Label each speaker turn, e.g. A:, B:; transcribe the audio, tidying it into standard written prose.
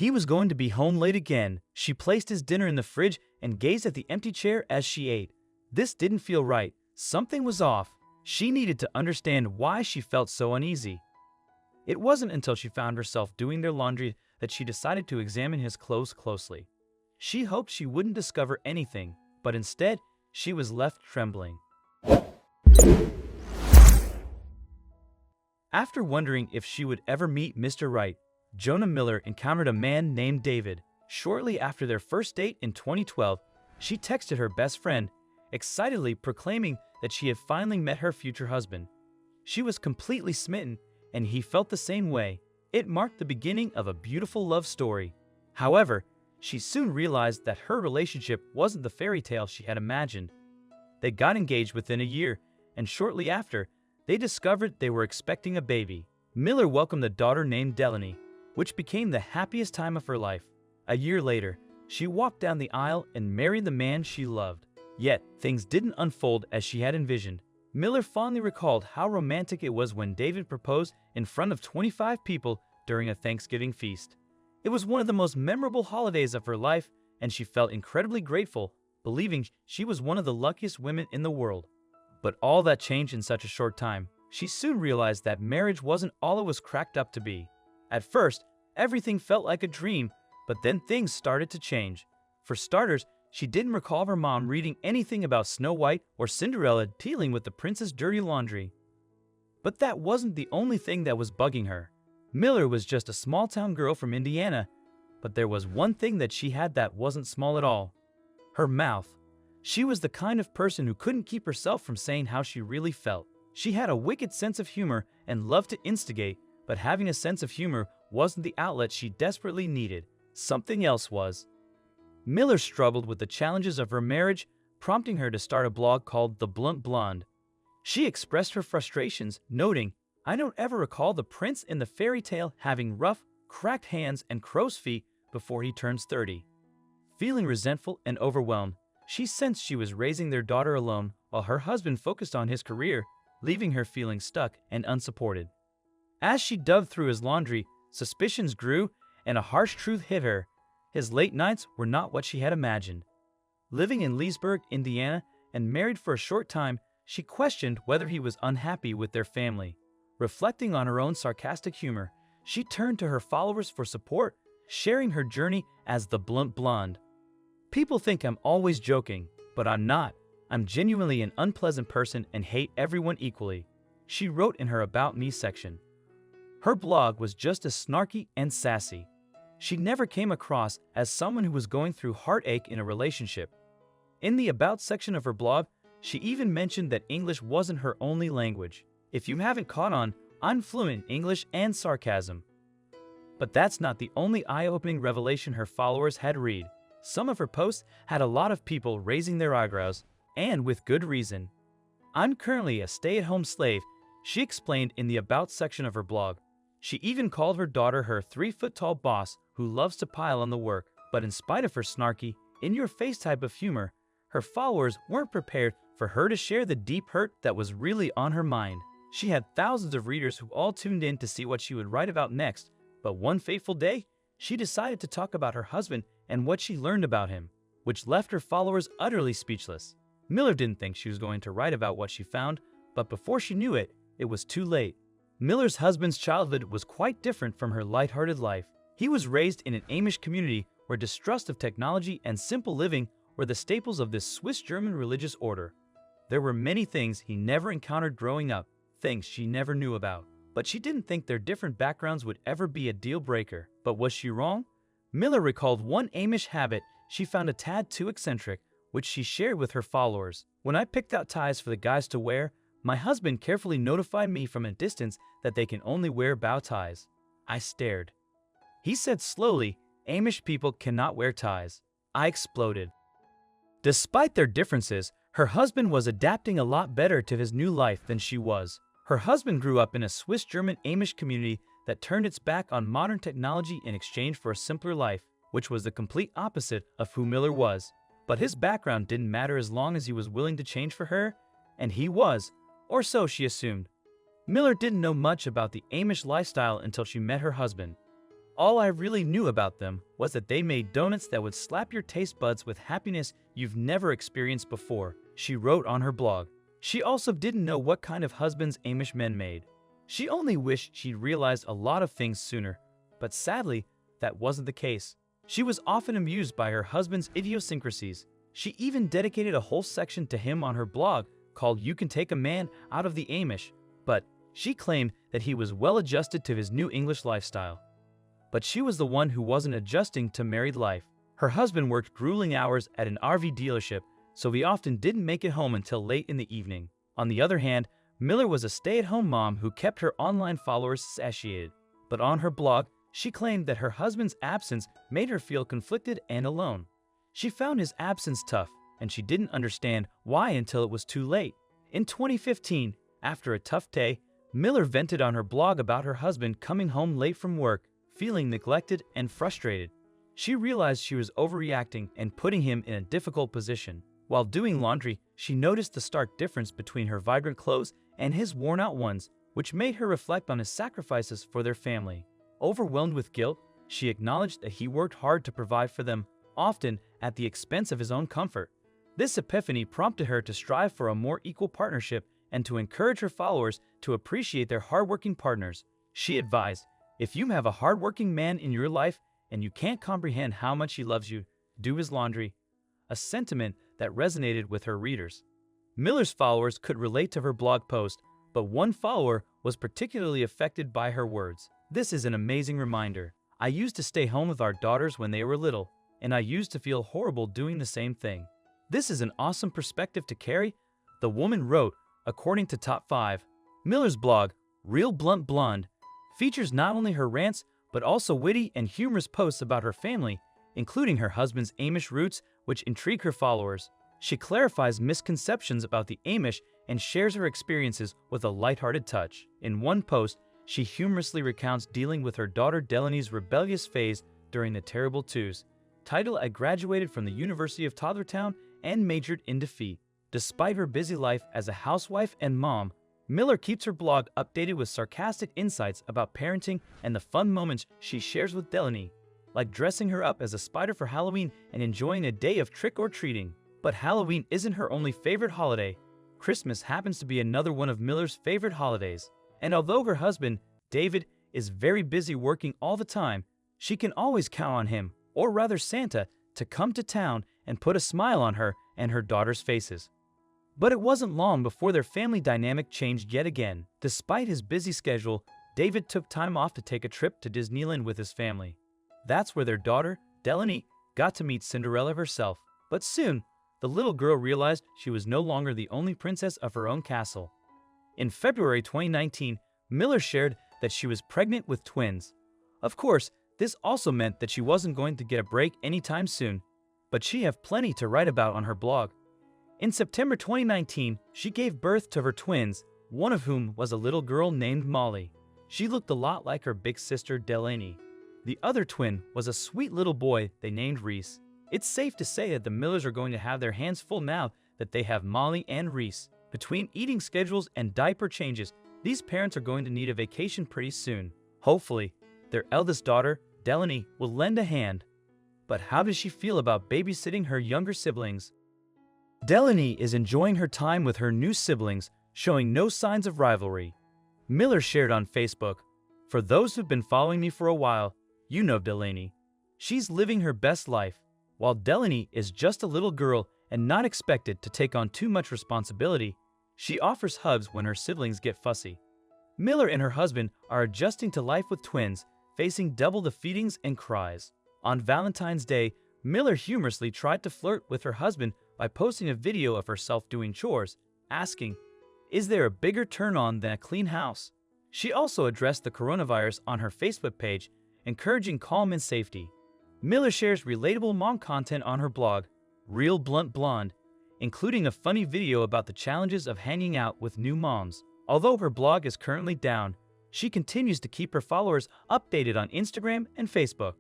A: He was going to be home late again. She placed his dinner in the fridge and gazed at the empty chair as she ate. This didn't feel right. Something was off. She needed to understand why she felt so uneasy. It wasn't until she found herself doing their laundry that she decided to examine his clothes closely. She hoped she wouldn't discover anything, but instead, she was left trembling. After wondering if she would ever meet Mr. Right, Jonah Miller encountered a man named David. Shortly after their first date in 2012, she texted her best friend, excitedly proclaiming that she had finally met her future husband. She was completely smitten, and he felt the same way. It marked the beginning of a beautiful love story. However, she soon realized that her relationship wasn't the fairy tale she had imagined. They got engaged within a year, and shortly after, they discovered they were expecting a baby. Miller welcomed a daughter named Delaney, which became the happiest time of her life. A year later, she walked down the aisle and married the man she loved. Yet, things didn't unfold as she had envisioned. Miller fondly recalled how romantic it was when David proposed in front of 25 people during a Thanksgiving feast. It was one of the most memorable holidays of her life, and she felt incredibly grateful, believing she was one of the luckiest women in the world. But all that changed in such a short time. She soon realized that marriage wasn't all it was cracked up to be. At first, everything felt like a dream, but then things started to change. For starters, she didn't recall her mom reading anything about Snow White or Cinderella dealing with the prince's dirty laundry. But that wasn't the only thing that was bugging her. Miller was just a small-town girl from Indiana, but there was one thing that she had that wasn't small at all: her mouth. She was the kind of person who couldn't keep herself from saying how she really felt. She had a wicked sense of humor and loved to instigate, but having a sense of humor wasn't the outlet she desperately needed. Something else was. Miller struggled with the challenges of her marriage, prompting her to start a blog called The Blunt Blonde. She expressed her frustrations, noting, "I don't ever recall the prince in the fairy tale having rough, cracked hands and crow's feet before he turns 30. Feeling resentful and overwhelmed, she sensed she was raising their daughter alone while her husband focused on his career, leaving her feeling stuck and unsupported. As she dug through his laundry, suspicions grew and a harsh truth hit her. His late nights were not what she had imagined. Living in Leesburg, Indiana, and married for a short time, she questioned whether he was unhappy with their family. Reflecting on her own sarcastic humor, she turned to her followers for support, sharing her journey as the Blunt Blonde. "People think I'm always joking, but I'm not. I'm genuinely an unpleasant person and hate everyone equally," she wrote in her About Me section. Her blog was just as snarky and sassy. She never came across as someone who was going through heartache in a relationship. In the About section of her blog, she even mentioned that English wasn't her only language. "If you haven't caught on, I'm fluent in English and sarcasm." But that's not the only eye-opening revelation her followers had read. Some of her posts had a lot of people raising their eyebrows, and with good reason. "I'm currently a stay-at-home slave," she explained in the About section of her blog. She even called her daughter her 3-foot-tall boss who loves to pile on the work. But in spite of her snarky, in-your-face type of humor, her followers weren't prepared for her to share the deep hurt that was really on her mind. She had thousands of readers who all tuned in to see what she would write about next, but one fateful day, she decided to talk about her husband and what she learned about him, which left her followers utterly speechless. Miller didn't think she was going to write about what she found, but before she knew it, it was too late. Miller's husband's childhood was quite different from her lighthearted life. He was raised in an Amish community where distrust of technology and simple living were the staples of this Swiss-German religious order. There were many things he never encountered growing up, things she never knew about. But she didn't think their different backgrounds would ever be a deal breaker. But was she wrong? Miller recalled one Amish habit she found a tad too eccentric, which she shared with her followers. "When I picked out ties for the guys to wear, my husband carefully notified me from a distance that they can only wear bow ties. I stared. He said slowly, 'Amish people cannot wear ties.' I exploded." Despite their differences, her husband was adapting a lot better to his new life than she was. Her husband grew up in a Swiss-German Amish community that turned its back on modern technology in exchange for a simpler life, which was the complete opposite of who Miller was. But his background didn't matter as long as he was willing to change for her, and he was, or so she assumed. Miller didn't know much about the Amish lifestyle until she met her husband. All I really knew about them was that they made donuts that would slap your taste buds with happiness you've never experienced before, she wrote on her blog. She also didn't know what kind of husbands Amish men made. She only wished she'd realized a lot of things sooner, but sadly, that wasn't the case. She was often amused by her husband's idiosyncrasies. She even dedicated a whole section to him on her blog called "You Can Take a Man Out of the Amish," but she claimed that he was well adjusted to his new English lifestyle. But she was the one who wasn't adjusting to married life. Her husband worked grueling hours at an RV dealership, so he often didn't make it home until late in the evening. On the other hand, Miller was a stay-at-home mom who kept her online followers satiated. But on her blog, she claimed that her husband's absence made her feel conflicted and alone. She found his absence tough, and she didn't understand why until it was too late. In 2015, after a tough day, Miller vented on her blog about her husband coming home late from work, feeling neglected and frustrated. She realized she was overreacting and putting him in a difficult position. While doing laundry, she noticed the stark difference between her vibrant clothes and his worn-out ones, which made her reflect on his sacrifices for their family. Overwhelmed with guilt, she acknowledged that he worked hard to provide for them, often at the expense of his own comfort. This epiphany prompted her to strive for a more equal partnership and to encourage her followers to appreciate their hardworking partners. She advised, "If you have a hardworking man in your life and you can't comprehend how much he loves you, do his laundry," a sentiment that resonated with her readers. Miller's followers could relate to her blog post, but one follower was particularly affected by her words. "This is an amazing reminder. I used to stay home with our daughters when they were little, and I used to feel horrible doing the same thing. This is an awesome perspective to carry," the woman wrote, according to Top 5. Miller's blog, Real Blunt Blonde, features not only her rants, but also witty and humorous posts about her family, including her husband's Amish roots, which intrigue her followers. She clarifies misconceptions about the Amish and shares her experiences with a lighthearted touch. In one post, she humorously recounts dealing with her daughter Delaney's rebellious phase during the Terrible Twos. Titled, "I graduated from the University of Toddlertown and majored in defeat." Despite her busy life as a housewife and mom, Miller keeps her blog updated with sarcastic insights about parenting and the fun moments she shares with Delaney, like dressing her up as a spider for Halloween and enjoying a day of trick-or-treating. But Halloween isn't her only favorite holiday. Christmas happens to be another one of Miller's favorite holidays. And although her husband, David, is very busy working all the time, she can always count on him, or rather Santa, to come to town and put a smile on her and her daughter's faces. But it wasn't long before their family dynamic changed yet again. Despite his busy schedule, David took time off to take a trip to Disneyland with his family. That's where their daughter, Delaney, got to meet Cinderella herself. But soon, the little girl realized she was no longer the only princess of her own castle. In February 2019, Miller shared that she was pregnant with twins. Of course, this also meant that she wasn't going to get a break anytime soon, but she had plenty to write about on her blog. In September 2019, she gave birth to her twins, one of whom was a little girl named Molly. She looked a lot like her big sister Delaney. The other twin was a sweet little boy they named Reese. It's safe to say that the Millers are going to have their hands full now that they have Molly and Reese. Between eating schedules and diaper changes, these parents are going to need a vacation pretty soon. Hopefully, their eldest daughter, Delaney, will lend a hand. But how does she feel about babysitting her younger siblings? Delaney is enjoying her time with her new siblings, showing no signs of rivalry. Miller shared on Facebook, "For those who've been following me for a while, you know Delaney. She's living her best life, while Delaney is just a little girl and not expected to take on too much responsibility. She offers hugs when her siblings get fussy." Miller and her husband are adjusting to life with twins, facing double the feedings and cries. On Valentine's Day, Miller humorously tried to flirt with her husband by posting a video of herself doing chores, asking, "Is there a bigger turn-on than a clean house?" She also addressed the coronavirus on her Facebook page, encouraging calm and safety. Miller shares relatable mom content on her blog, Real Blunt Blonde, including a funny video about the challenges of hanging out with new moms. Although her blog is currently down, she continues to keep her followers updated on Instagram and Facebook.